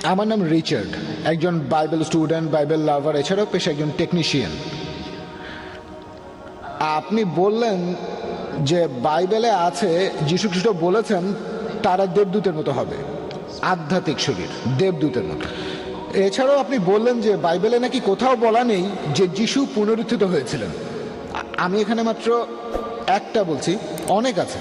আমার নাম রিচার্ড, একজন বাইবেল স্টুডেন্ট, বাইবেল লাভার, এছাড়াও পেশা একজন টেকনিশিয়ান। আপনি বললেন যে বাইবেলে আছে যীশু খ্রিস্ট বলেছেন তারা দেবদূতের মতো হবে, আধ্যাত্মিক শরীর দেবদূতের মতো। এছাড়াও আপনি বললেন যে বাইবেলে নাকি কোথাও বলা নেই যে যীশু পুনরুত্থিত হয়েছিলেন। আমি এখানে মাত্র একটা বলছি, অনেক আছে।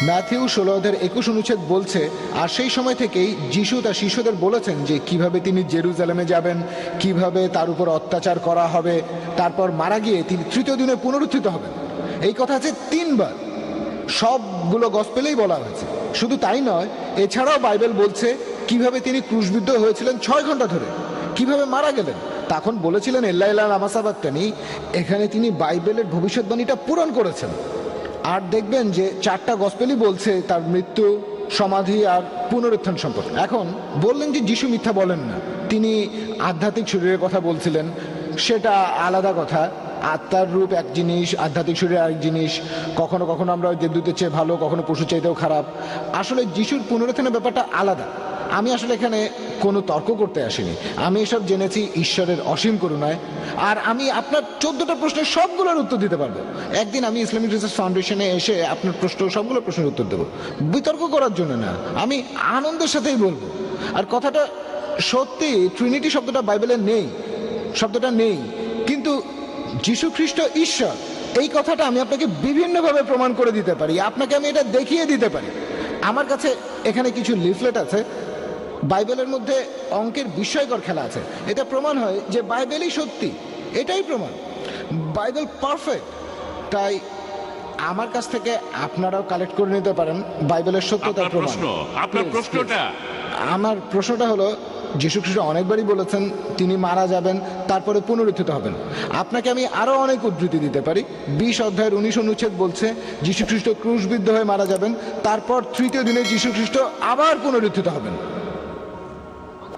ম্যাথিউ 16:21 বলছে, আর সেই সময় থেকেই যিশু তার শিষ্যদের বলেছেন যে কিভাবে তিনি জেরুজালেমে যাবেন, কিভাবে তার উপর অত্যাচার করা হবে, তারপর মারা গিয়ে তিনি তৃতীয় দিনে পুনরুত্থিত হবেন। এই কথা আছে 3 বার, সবগুলো গসপেলেই বলা হয়েছে। শুধু তাই নয়, এছাড়াও বাইবেল বলছে কিভাবে তিনি ক্রুশবিদ্ধ হয়েছিলেন 6 ঘন্টা ধরে, কিভাবে মারা গেলেন, তখন বলেছিলেন এল্লা এল্লা লামাসাবাত্তানি। এখানে তিনি বাইবেলের ভবিষ্যৎবাণীটা পূরণ করেছেন। আর দেখবেন যে 4টা গসপেলই বলছে তার মৃত্যু, সমাধি আর পুনরুত্থান সম্পর্কে। এখন বললেন যে যিশু মিথ্যা বলেন না, তিনি আধ্যাত্মিক শরীরের কথা বলছিলেন, সেটা আলাদা কথা। আত্মার রূপ এক জিনিস, আধ্যাত্মিক শরীর আরেক জিনিস। কখনো কখনো আমরা দেবদূতের চেয়ে ভালো, কখনো পশু চাইতেও খারাপ। আসলে যিশুর পুনরুত্থানের ব্যাপারটা আলাদা। আমি আসলে এখানে কোনো তর্ক করতে আসিনি, আমি এসব জেনেছি ঈশ্বরের অসীম করুণায়। আর আমি আপনার 14টা প্রশ্নের সবগুলোর উত্তর দিতে পারবো। একদিন আমি ইসলামিক রিসার্চ ফাউন্ডেশনে এসে আপনার সবগুলো প্রশ্নের উত্তর দেবো, বিতর্ক করার জন্য না, আমি আনন্দের সাথেই বলবো। আর কথাটা সত্যি, ট্রিনিটি শব্দটা বাইবেলে নেই, শব্দটা নেই, কিন্তু যীশু খ্রিস্ট ঈশ্বর, এই কথাটা আমি আপনাকে বিভিন্নভাবে প্রমাণ করে দিতে পারি, আপনাকে আমি এটা দেখিয়ে দিতে পারি। আমার কাছে এখানে কিছু লিফলেট আছে, বাইবেলের মধ্যে অঙ্কের বিস্ময়কর খেলা আছে। এটা প্রমাণ হয় যে বাইবেলই সত্যি, এটাই প্রমাণ, বাইবেল পারফেক্ট। তাই আমার কাছ থেকে আপনারাও কালেক্ট করে নিতে পারেন বাইবেলের সত্যতার প্রমাণ। আপনার প্রশ্নটা, আমার প্রশ্নটা হলো, যীশু খ্রিস্ট অনেকবারই বলেছেন তিনি মারা যাবেন, তারপরে পুনরুত্থিত হবেন। আপনাকে আমি আরো অনেক উদ্ধৃতি দিতে পারি। 20:19 বলছে যীশু খ্রিস্ট ক্রুশবিদ্ধ হয়ে মারা যাবেন, তারপর তৃতীয় দিনে যীশু খ্রিস্ট আবার পুনরুত্থিত হবেন।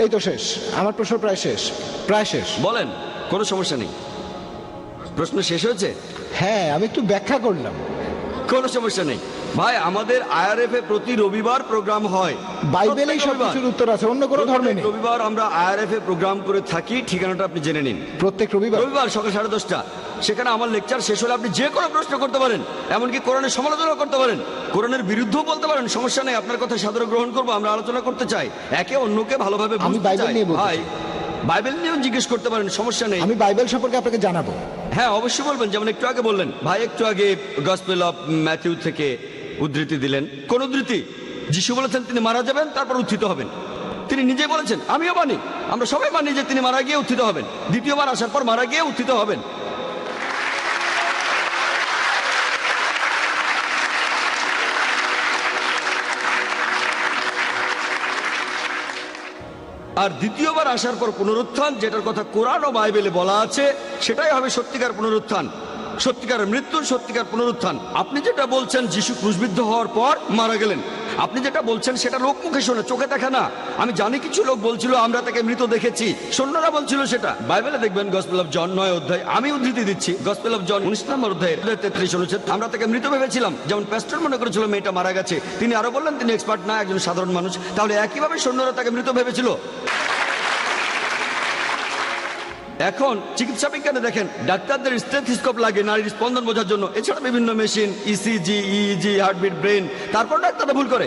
এই তো শেষ, আমার প্রশ্ন প্রায় শেষ, প্রায় শেষ। বলেন, কোনো সমস্যা নেই। প্রশ্ন শেষ হয়েছে? হ্যাঁ, আমি একটু ব্যাখ্যা করলাম। কোনো সমস্যা নেই ভাই, আমাদের আইআরএফ এ প্রতি রবিবার প্রোগ্রাম হয়। বাইবেলেই সব কিছুর উত্তর আছে, অন্য কোনো ধর্মে নেই। রবিবার আমরা আইআরএফ এ প্রোগ্রাম করে থাকি, ঠিকানাটা আপনি জেনে নিন। প্রত্যেক রবিবার সকাল 10:30। সেখানে আমার লেকচার শেষ হলে আপনি যে কোনো প্রশ্ন করতে পারেন, এমনকি কোরআনের সমালোচনা করতে পারেন, কোরআনের বিরুদ্ধেও বলতে পারেন, সমস্যা নেই। আপনার কথা সাদরে গ্রহণ করবো, আমরা আলোচনা করতে চাই, একে অন্যকে ভালোভাবে বুঝতে চাই। ভাই, বাইবেল নিয়েও জিজ্ঞেস করতে পারেন, সমস্যা নেই। আমি বাইবেল সম্পর্কে আপনাকে জানাবো। হ্যাঁ, অবশ্যই বলবেন। যেমন একটু আগে বললেন ভাই, একটু আগে গসপেল অফ ম্যাথিউ থেকে উদ্ধৃতি দিলেন। কোন উদ্ধৃতি? যিশু বলেছেন তিনি মারা যাবেন, তারপর উত্থিত হবেন। তিনি নিজে বলেছেন, আমিও মানি, আমরা সবাই মানি যে তিনি মারা গিয়ে উত্থিত হবেন, দ্বিতীয়বার আসার পর মারা গিয়ে উত্থিত হবেন। আর দ্বিতীয়বার আসার পর পুনরুত্থান, যেটার কথা কোরআন ও বাইবেলে বলা আছে, সেটাই হবে সত্যিকার পুনরুত্থান, সত্যিকার মৃত্যু, সত্যিকার পুনরুত্থান। আপনি যেটা বলছেন যিশু ক্রুশবিদ্ধ হওয়ার পর মারা গেলেন, আপনি যেটা বলছেন সেটা লোক মুখে শোনে, চোখে দেখা না। আমি জানি কিছু লোক বলছিল আমরা তাকে মৃত দেখেছি, সৈন্যরা বলছিল সেটা। বাইবেলে দেখবেন গসপেল অফ জন 9 অধ্যায়, আমি উদ্ধৃতি দিচ্ছি, গসপেল অফ জন 19 নম্বর অধ্যায় 33 আমরা তাকে মৃত ভেবেছিলাম। যেমন প্যাস্টর মনে করেছিল মেয়েটা মারা গেছে, তিনি আরো বললেন তিনি এক্সপার্ট না, একজন সাধারণ মানুষ। তাহলে একইভাবে সৈন্যরা তাকে মৃত ভেবেছিল। এখন চিকিৎসা বিজ্ঞানে দেখেন, ডাক্তারদের স্টেথোস্কোপ লাগে নারীর স্পন্দন বোঝার জন্য, এছাড়া বিভিন্ন machine, ECG, EEG, heartbeat, brain. তারপর ডাক্তাররা ভুল করে।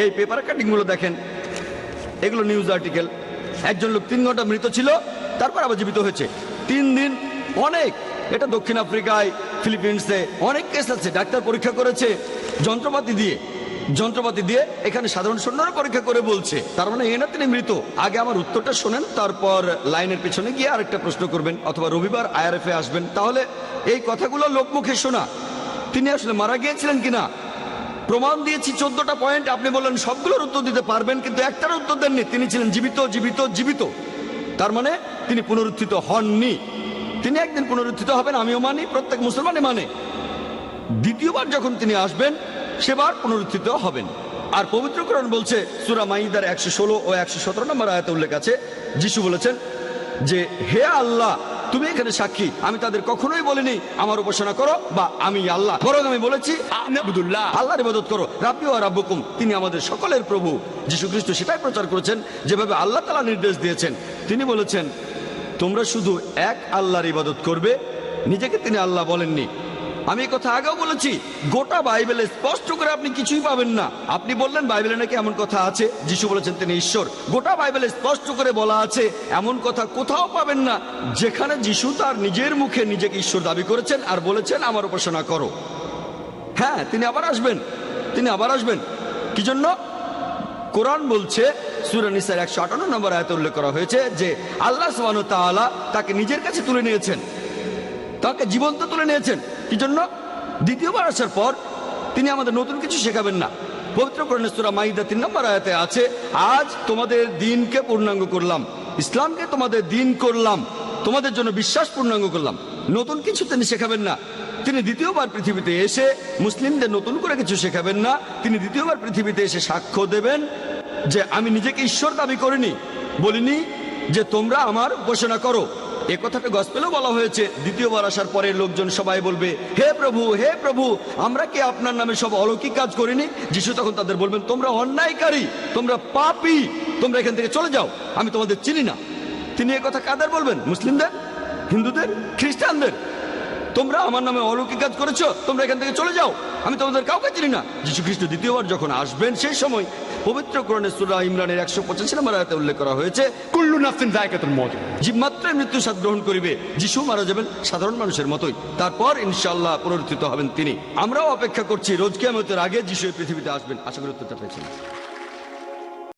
এই পেপার কাটিং গুলো দেখেন, এগুলো নিউজ আর্টিকেল। একজন লোক 3 ঘন্টা মৃত ছিল, তারপর আবার জীবিত হয়েছে 3 দিন। অনেক, এটা দক্ষিণ আফ্রিকায়, ফিলিপিন্সে অনেক কেস আছে। ডাক্তার পরীক্ষা করেছে যন্ত্রপাতি দিয়ে, এখানে সাধারণ সৈন্যরা পরীক্ষা করে বলছে, তার মানে এ না তিনি মৃত। আগে আমার উত্তরটা শোনেন, তারপর লাইনের পেছনে গিয়ে আরেকটা প্রশ্ন করবেন, অথবা রবিবার আইআরএফ এ আসবেন। তাহলে এই কথাগুলো লোকমুখে শোনা, তিনি আসলে মারা গিয়েছিলেন কিনা প্রমাণ দিয়েছি। 14টা পয়েন্ট, আপনি বললেন সবগুলোর উত্তর দিতে পারবেন, কিন্তু একটার উত্তর দেননি। তিনি ছিলেন জীবিত, জীবিত, জীবিত। তার মানে তিনি পুনরুত্থিত হননি। তিনি একদিন পুনরুত্থিত হবেন, আমিও মানি, প্রত্যেক মুসলমানই মানে। দ্বিতীয়বার যখন তিনি আসবেন, সেবার পুনরুত্থিত হবেন। আর পবিত্র কোরআন বলছে, সূরা মাইদার 116 ও 117 নম্বর আয়াতে উল্লেখ আছে, যিশু বলেছেন যে হে আল্লাহ, তুমি এখানে সাক্ষী, আমি তাদের কখনোই বলিনি আমার উপাসনা করো বা আমি আল্লাহ, বরং আমি বলেছি আবদুল্লাহ আল্লাহর ইবাদত করো, রাব্বি ওয়া রাব্বুকুম, তিনি আমাদের সকলের প্রভু। যীশু খ্রিস্ট সেটাই প্রচার করেছেন যেভাবে আল্লাহ তাআলা নির্দেশ দিয়েছেন। তিনি বলেছেন তোমরা শুধু এক আল্লাহর ইবাদত করবে, নিজেকে তিনি আল্লাহ বলেননি। আমি এই কথা আগেও বলেছি, গোটা বাইবেলে স্পষ্ট করে আপনি কিছুই পাবেন না। আপনি বললেন বাইবেলে নাকি এমন কথা আছে, যিশু বলেছেন তিনি ঈশ্বর। গোটা বাইবেলে স্পষ্ট করে বলা আছে, এমন কথা কোথাও পাবেন না যেখানে যিশু তার নিজের মুখে নিজেকে ঈশ্বর দাবি করেছেন আর বলেছেন আমার উপাসনা করো। হ্যাঁ, তিনি আবার আসবেন, তিনি আবার আসবেন। কি জন্য? কোরআন বলছে সূরা নিসার 158 নম্বর আয়াতে উল্লেখ করা হয়েছে যে আল্লাহ সুবহানাহু ওয়া তাআলা তাকে নিজের কাছে তুলে নিয়েছেন, তাকে জীবন্ত তুলে নিয়েছেন। কি জন্য? দ্বিতীয়বার আসার পর তিনি আমাদের নতুন কিছু শেখাবেন না। পবিত্র কোরআনের সূরা মাইদা 3 নম্বর আয়াতে আছে, আজ তোমাদের দিনকে পূর্ণাঙ্গ করলাম, ইসলামকে তোমাদের দিন করলাম, তোমাদের জন্য বিশ্বাস পূর্ণাঙ্গ করলাম। নতুন কিছু তিনি শেখাবেন না। তিনি দ্বিতীয়বার পৃথিবীতে এসে মুসলিমদের নতুন করে কিছু শেখাবেন না। তিনি দ্বিতীয়বার পৃথিবীতে এসে সাক্ষ্য দেবেন যে আমি নিজেকে ঈশ্বর দাবি করিনি, বলিনি যে তোমরা আমার উপাসনা করো। এ কথাটা গসপেলেও বলা হয়েছে, দ্বিতীয়বার আসার পরে লোকজন সবাই বলবে হে প্রভু, হে প্রভু, আমরা কি আপনার নামে সব অলৌকিক কাজ করিনি? যিশু তখন তাদের বলবেন তোমরা অন্যায়কারী, তোমরা পাপী, তোমরা এখান থেকে চলে যাও, আমি তোমাদের চিনি না। তিনি এ কথা কাদের বলবেন? মুসলিমদের, হিন্দুদের, খ্রিস্টানদের। তোমরা আমার নামে অলৌকিক কাজ করেছো, তোমরা এখান থেকে চলে যাও, আমি তোমাদের কাউকে চিনি না। যীশু খ্রিস্ট দ্বিতীয়বার যখন আসবেন সেই সময় পবিত্র কোরআনের সূরা ইমরানের 185 নম্বর আয়াতে উল্লেখ করা হয়েছে, কুল্লু নাফসিন যায়কাতুল মউত, জীবমাত্রায় মৃত্যু স্বাদ গ্রহণ করিবে। যিশু মারা যাবেন সাধারণ মানুষের মতোই, তারপর ইনশাআল্লাহ পুনরুত্থিত হবেন তিনি। আমরাও অপেক্ষা করছি রোজ কিয়ামতের আগে যিশু এই পৃথিবীতে আসবেন। আশা করি উত্তরটা পেয়েছেন।